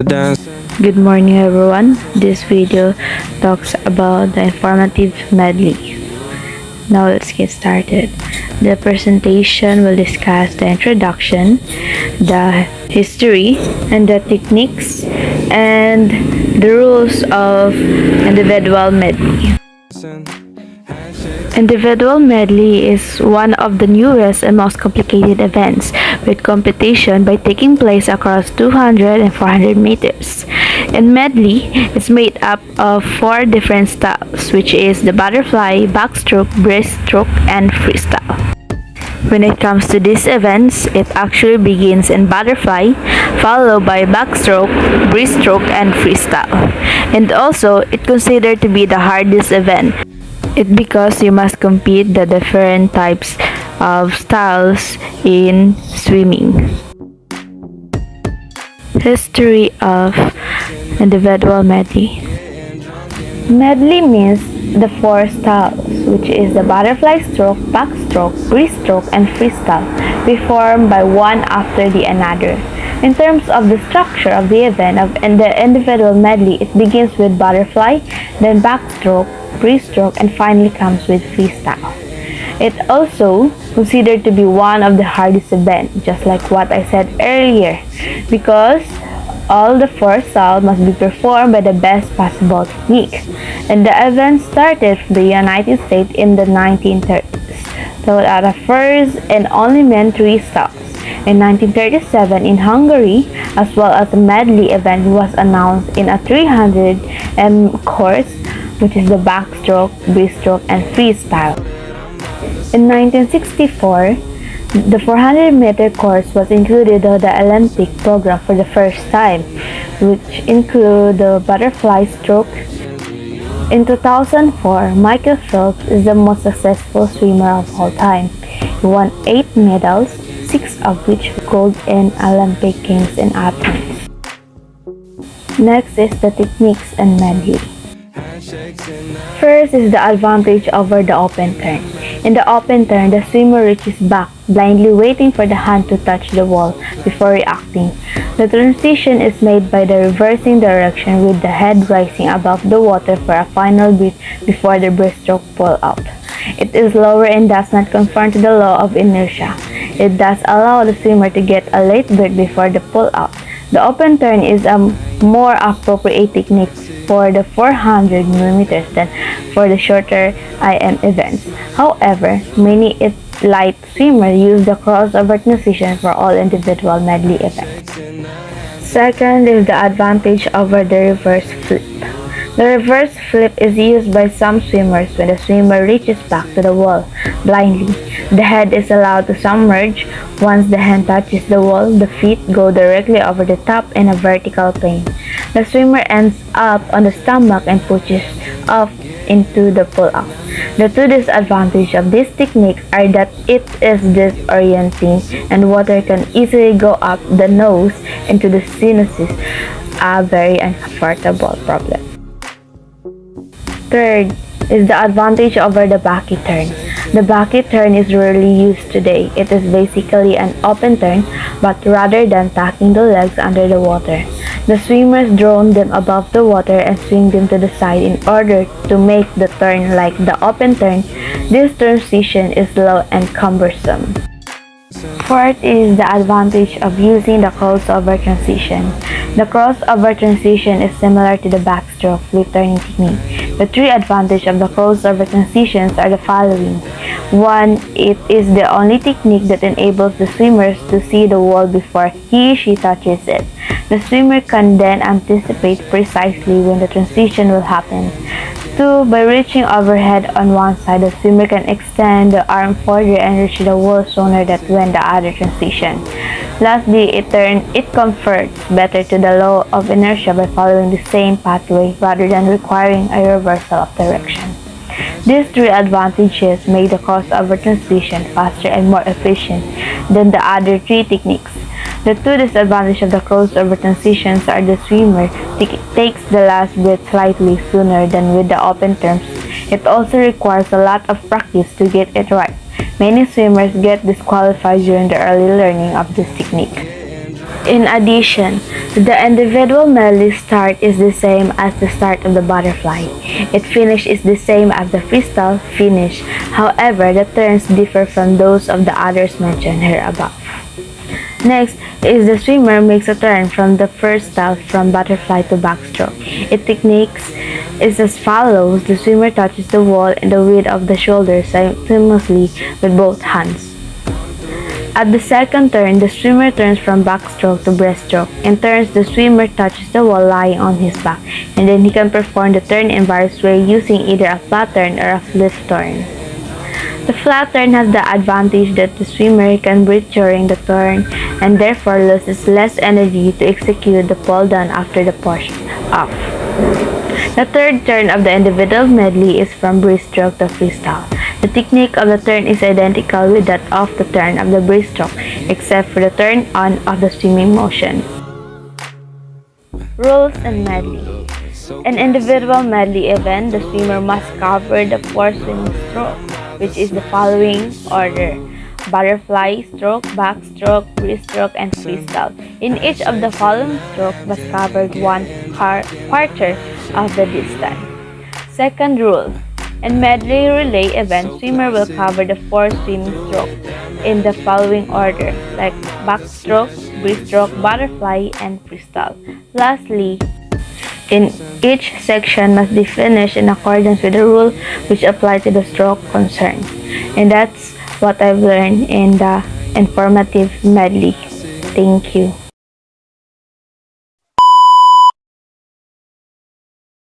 Good morning everyone. This video talks about the informative medley. Now let's get started. The presentation will discuss the introduction, the history, and the techniques and the rules of individual medley. Individual medley is one of the newest and most complicated events, with competition by taking place across 200 and 400 meters. In medley, it's made up of 4 different styles, which is the butterfly, backstroke, breaststroke, and freestyle. When it comes to these events, it actually begins in butterfly, followed by backstroke, breaststroke, and freestyle. And also, it's considered to be the hardest event. It's because you must compete the different types of styles in swimming. History of individual medley. Medley means the 4 styles, which is the butterfly stroke, backstroke, breaststroke, and freestyle, performed by one after the another. In terms of the structure of the event and the individual medley, it begins with butterfly, then backstroke, breaststroke, and finally comes with freestyle. It's also considered to be one of the hardest events, just like what I said earlier, because all the 4 styles must be performed by the best possible technique. And the event started from the United States in the 1930s. So are the first and only men 3 styles. In 1937 in Hungary, as well as a medley event was announced in a 300 course, which is the backstroke, breaststroke, and freestyle. In 1964, the 400-meter course was included in the Olympic program for the first time, which include the butterfly stroke. In 2004, Michael Phelps is the most successful swimmer of all time. He won 8 medals, 6 of which were gold in Olympic Games in Athens. Next is the techniques and medley. First is the advantage over the open turn. In the open turn, the swimmer reaches back, blindly waiting for the hand to touch the wall before reacting. The transition is made by the reversing direction with the head rising above the water for a final breath before the breaststroke pull out. It is lower and does not conform to the law of inertia. It does allow the swimmer to get a late breath before the pull out. The open turn is a more appropriate technique for the 400 millimeters than for the shorter IM events. However, many light swimmers use the crossover transition for all individual medley events. Second is the advantage over the reverse flip. The reverse flip is used by some swimmers when the swimmer reaches back to the wall blindly. The head is allowed to submerge. Once the hand touches the wall, the feet go directly over the top in a vertical plane. The swimmer ends up on the stomach and pushes off into the pull-out. The 2 disadvantages of this technique are that it is disorienting and water can easily go up the nose into the sinuses, a very uncomfortable problem. Third is the advantage over the backy turn. The backy turn is rarely used today. It is basically an open turn, but rather than tucking the legs under the water, the swimmers drone them above the water and swing them to the side in order to make the turn like the open turn. This transition is slow and cumbersome. Fourth is the advantage of using the crossover transition. The crossover transition is similar to the backstroke flip turning technique. The 3 advantages of the crossover transitions are the following. 1. It is the only technique that enables the swimmers to see the wall before he or she touches it. The swimmer can then anticipate precisely when the transition will happen. 2. By reaching overhead on one side, the swimmer can extend the arm further and reach the wall sooner than when the other transition. Lastly, it converts better to the law of inertia by following the same pathway rather than requiring a reversal of direction. These 3 advantages make the crossover transition faster and more efficient than the other 3 techniques. The 2 disadvantages of the crossover transitions are the swimmer takes the last breath slightly sooner than with the open turns. It also requires a lot of practice to get it right. Many swimmers get disqualified during the early learning of this technique. In addition, the individual medley start is the same as the start of the butterfly. Its finish is the same as the freestyle finish. However, the turns differ from those of the others mentioned here above. Next is the swimmer makes a turn from the first style from butterfly to backstroke. Its techniques is as follows. The swimmer touches the wall in the width of the shoulders simultaneously with both hands. At the second turn, the swimmer turns from backstroke to breaststroke. In turns, the swimmer touches the wall lying on his back, and then he can perform the turn in various ways using either a flat turn or a flip turn. The flat turn has the advantage that the swimmer can breathe during the turn and therefore loses less energy to execute the pull down after the push off. The third turn of the individual medley is from breaststroke to freestyle. The technique of the turn is identical with that of the turn of the breaststroke, except for the turn on of the swimming motion. Rules and medley. An individual medley event, the swimmer must cover the 4 swimming strokes, which is the following order: butterfly, stroke, backstroke, breaststroke, and freestyle. In each of the following strokes must cover 1/4 of the distance. Second rule. In medley relay event, swimmer will cover the 4 swimming strokes in the following order, like backstroke, breaststroke, butterfly, and freestyle. Lastly, in each section must be finished in accordance with the rule which apply to the stroke concerned. And that's what I've learned in the informative medley. Thank you.